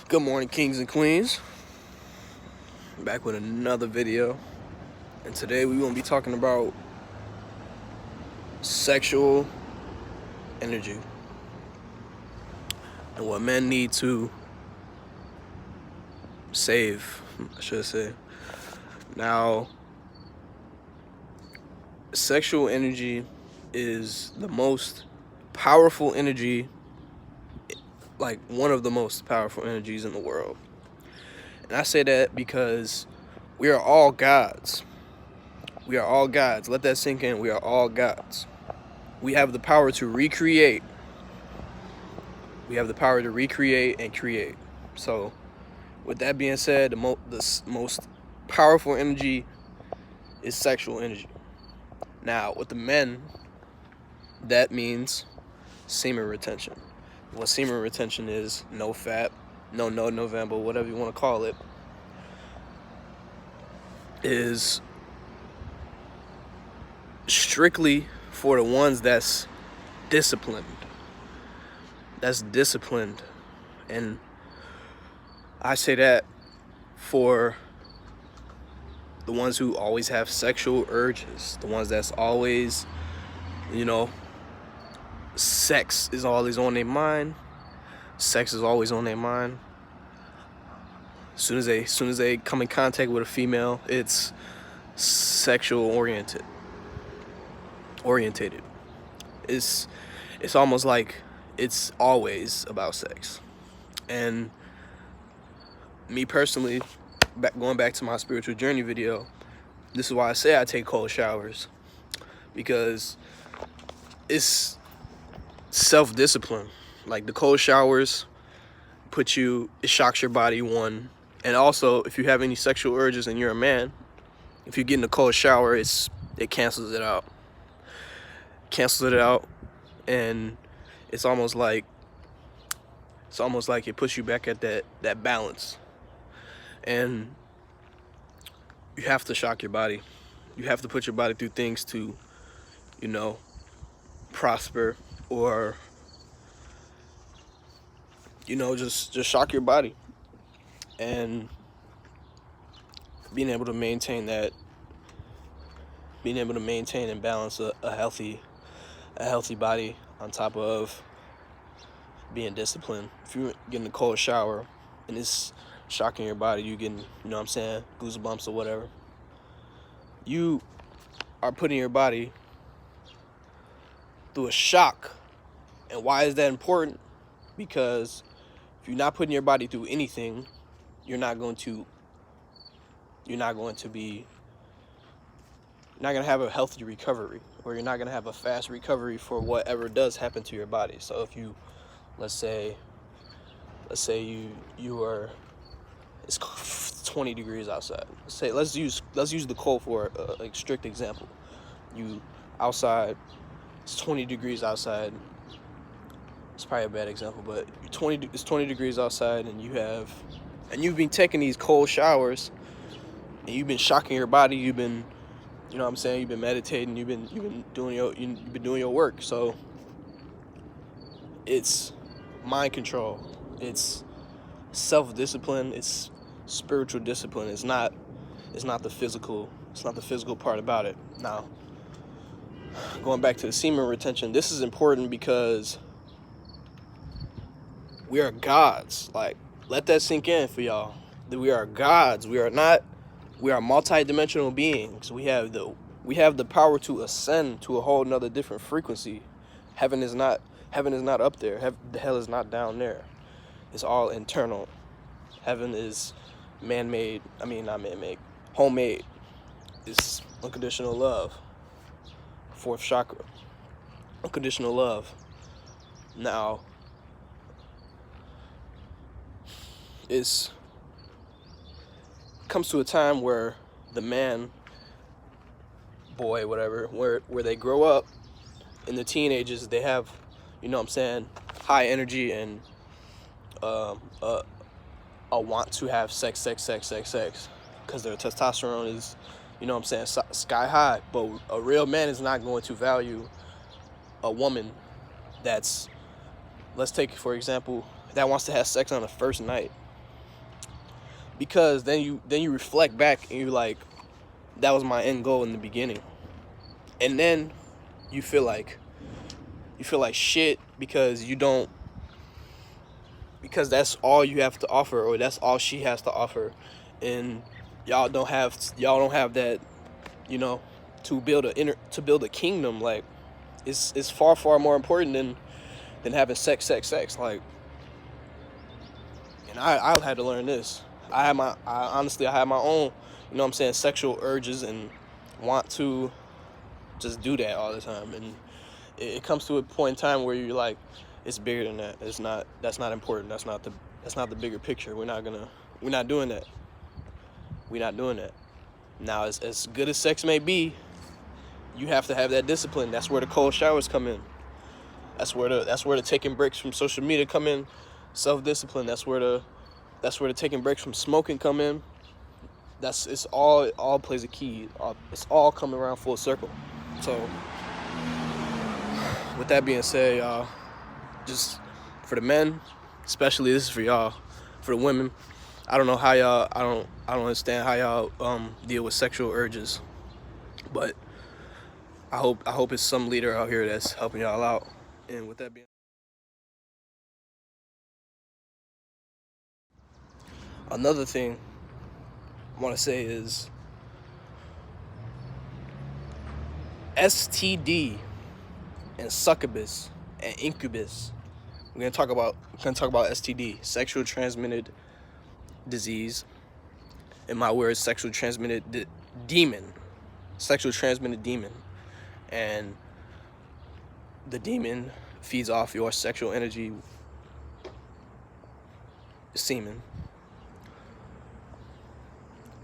Good morning, kings and queens. Back with another video, and today we're going to be talking about sexual energy and what men need to save, I should say. Now, sexual energy is the most powerful energy, like one of the most powerful energies in the world. And I say that because we are all gods. We are all gods. Let that sink in. We are all gods. We have the power to recreate. We have the power to recreate and create. So, with that being said, the most powerful energy is sexual energy. Now, with the men, that means semen retention. What semen retention is, no fat, no November, whatever you want to call it, is strictly for the ones that's disciplined. That's disciplined. And I say that for the ones who always have sexual urges, the ones that's always, sex is always on their mind. Sex is always on their mind. As soon as they come in contact with a female, it's sexual orientated. It's almost like it's always about sex. And me personally, going back to my spiritual journey video, this is why I say I take cold showers, because it's self-discipline. Like, the cold showers it shocks your body, one, and also if you have any sexual urges and you're a man, if you get in a cold shower, it cancels it out. And it's almost like it puts you back at that balance. And you have to shock your body. You have to put your body through things to, prosper, or just shock your body. And being able to maintain and balance a healthy body on top of being disciplined. If you get in a cold shower and it's shocking your body, you getting, goosebumps or whatever, you are putting your body through a shock. And why is that important? Because if you're not putting your body through anything, you're not going to have a healthy recovery, or you're not going to have a fast recovery for whatever does happen to your body. So if you, let's say you are, it's 20 degrees outside. Let's use the cold for a strict example. You outside, it's 20 degrees outside. It's probably a bad example, but it's 20 degrees outside, and you've been taking these cold showers, and you've been shocking your body. You've been, you've been meditating. You've been doing your work. So it's mind control. It's self-discipline. It's spiritual discipline. It's not the physical. It's not the physical part about it. Now, going back to the semen retention, this is important because we are gods. Like, let that sink in for y'all. That we are gods. We are multi-dimensional beings. We have the power to ascend to a whole nother different frequency. Heaven is not up there. The hell is not down there. It's all internal. Heaven is man-made. I mean, not man-made. Homemade. It's unconditional love. Fourth chakra. Unconditional love. Now, it comes to a time where the man, boy, whatever, where they grow up in the teenagers, they have, high energy and a want to have sex, because their testosterone is, sky high. But a real man is not going to value a woman that's, let's take, for example, that wants to have sex on the first night. because then you reflect back and you're like, that was my end goal in the beginning. And then you feel like shit because because that's all you have to offer, or that's all she has to offer, and y'all don't have that, to build a kingdom. Like, it's far more important than having sex. Like, and I had to learn this. I honestly had my own, sexual urges and want to just do that all the time, and it comes to a point in time where you're like, it's bigger than that. That's not important. That's not the bigger picture. We're not doing that. We're not doing that. Now, as good as sex may be, you have to have that discipline. That's where the cold showers come in. That's where the taking breaks from social media come in. Self-discipline. That's where the taking breaks from smoking come in. It all plays a key. It's all coming around full circle. So, with that being said, y'all, just for the men, especially, this is for y'all. For the women, I don't know how y'all. I don't understand how y'all deal with sexual urges, but I hope it's some leader out here that's helping y'all out. And with that being, another thing I want to say is STD and succubus and incubus. We're gonna talk about STD, sexual transmitted disease. In my words, sexual transmitted demon, and the demon feeds off your sexual energy, semen.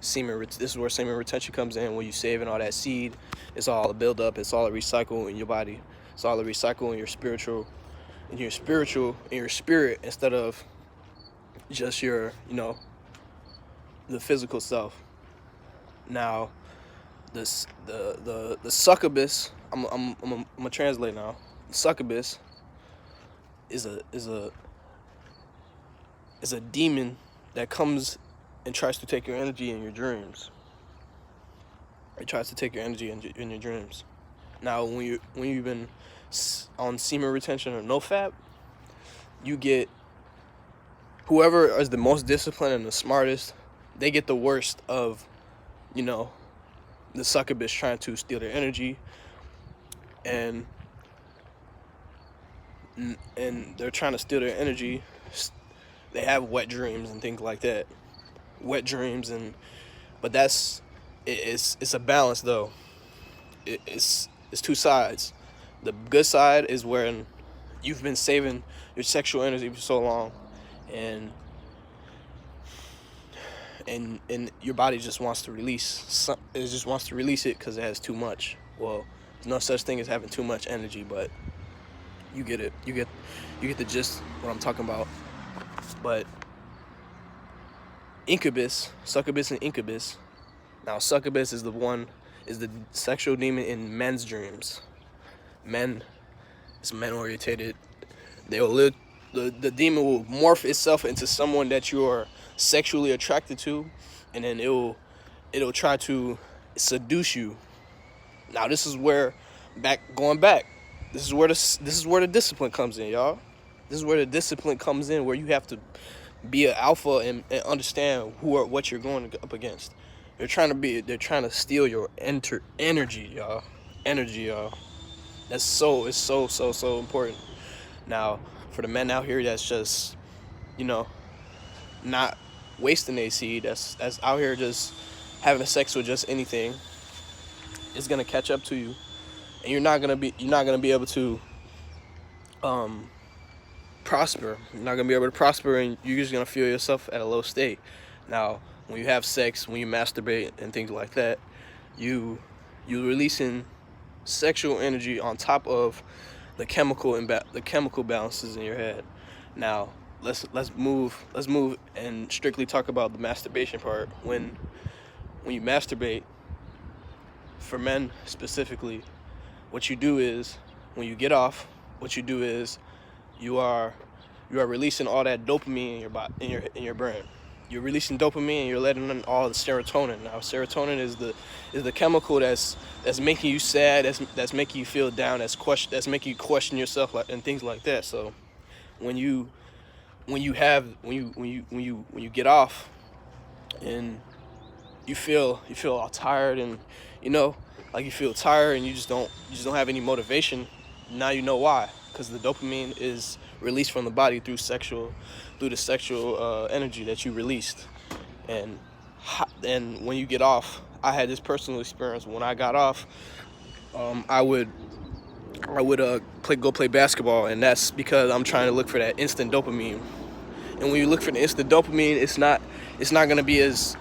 This is where semen retention comes in. When you saving all that seed, it's all a build up. It's all a recycle in your body. It's all a recycle in your spirit, instead of just your, the physical self. Now, the succubus. I'm gonna translate now. The succubus is a demon that comes and tries to take your energy in your dreams. It tries to take your energy in your dreams. Now, when you've been on semen retention or NoFap, you get whoever is the most disciplined and the smartest. They get the worst of, the succubus trying to steal their energy, and they're trying to steal their energy. They have wet dreams and things like that. But it's a balance though. It's two sides. The good side is when you've been saving your sexual energy for so long, and your body just wants to release. It just wants to release it because it has too much. Well, there's no such thing as having too much energy, but you get it. You get the gist what I'm talking about. But succubus and incubus. Now, succubus is the sexual demon in men's dreams. It's men orientated. The demon will morph itself into someone that you are sexually attracted to, and then it'll try to seduce you. Now, this is where this is where the discipline comes in, y'all. This is where the discipline comes in, where you have to be an alpha and understand what you're going up against. They're trying to steal your energy, y'all. It's so important. Now, for the men out here that's just, not wasting their seed, that's out here just having sex with just anything, it's gonna catch up to you, and you're not gonna be able to prosper. You're not gonna be able to prosper, and you're just gonna feel yourself at a low state. Now, when you have sex, when you masturbate and things like that, you're releasing sexual energy on top of the chemical balances in your head. Now, let's move and strictly talk about the masturbation part. When you masturbate, for men specifically, what you do is, when you get off, you are releasing all that dopamine in your brain. you're releasing dopamine and you're letting in all the serotonin. Now serotonin is the chemical that's making you sad, that's making you feel down, that's making you question yourself, like, and things like that. So when you get off and you feel all tired, and like you feel tired and you just don't have any motivation. Now you know why, because the dopamine is released from the body through the sexual energy that you released. And when you get off, I had this personal experience. When I got off, I would go play basketball, and that's because I'm trying to look for that instant dopamine. And when you look for the instant dopamine, it's not gonna be as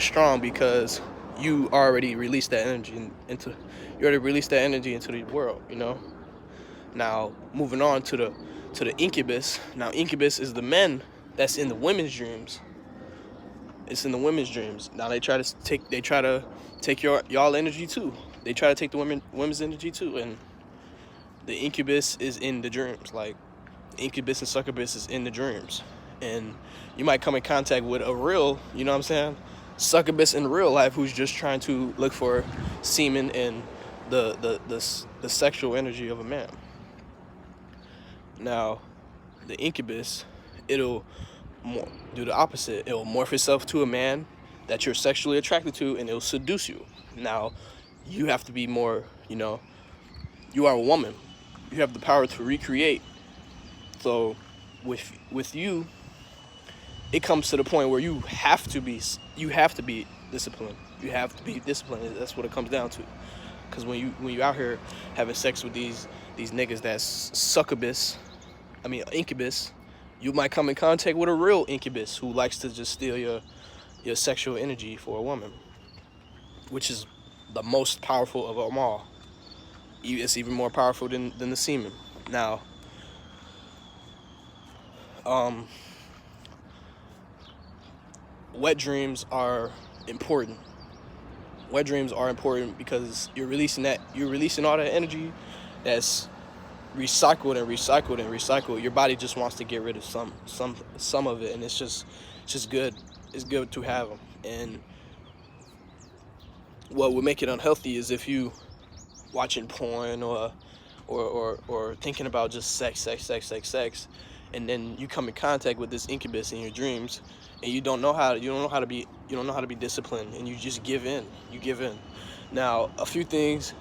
strong, because you already released that energy into the world. Now moving on to the incubus. Now incubus is the men that's in the women's dreams. It's in the women's dreams. Now they try to take y'all energy too. They try to take the women's energy too, and the incubus is in the dreams. Like, incubus and succubus is in the dreams, and you might come in contact with a real, succubus in real life, who's just trying to look for semen and the sexual energy of a man. Now, the incubus, it'll do the opposite. It'll morph itself to a man that you're sexually attracted to, and it'll seduce you. Now, you have to be more, you are a woman. You have the power to recreate. So, with you, it comes to the point where you have to be disciplined. You have to be disciplined. That's what it comes down to. Because when you out here having sex with these niggas that's incubus, you might come in contact with a real incubus who likes to just steal your sexual energy for a woman, which is the most powerful of them all. It's even more powerful than the semen. Now, wet dreams are important. Wet dreams are important because you're releasing all that energy that's recycled and recycled and recycled. Your body just wants to get rid of some of it, and it's just good. It's good to have them. And what would make it unhealthy is if you watching porn or thinking about just sex, and then you come in contact with this incubus in your dreams, and you don't know how to be disciplined, and you just give in. You give in. Now, a few things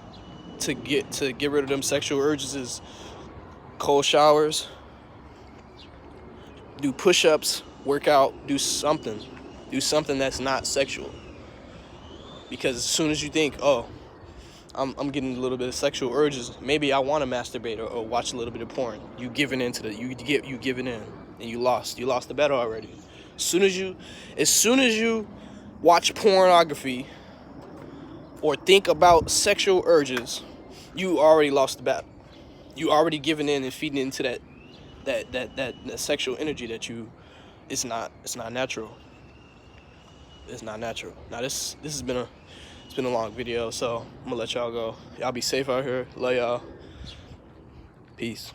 to get rid of them sexual urges is cold showers, do push-ups, work out, do something that's not sexual. Because as soon as you think, oh, I'm getting a little bit of sexual urges, maybe I want to masturbate or watch a little bit of porn, you giving in, and you lost the bet already. As soon as you watch pornography or think about sexual urges, you already lost the bet. You already given in and feeding into that sexual energy that it's not natural. It's not natural. Now this has been a long video, so I'm gonna let y'all go. Y'all be safe out here. Love y'all. Peace.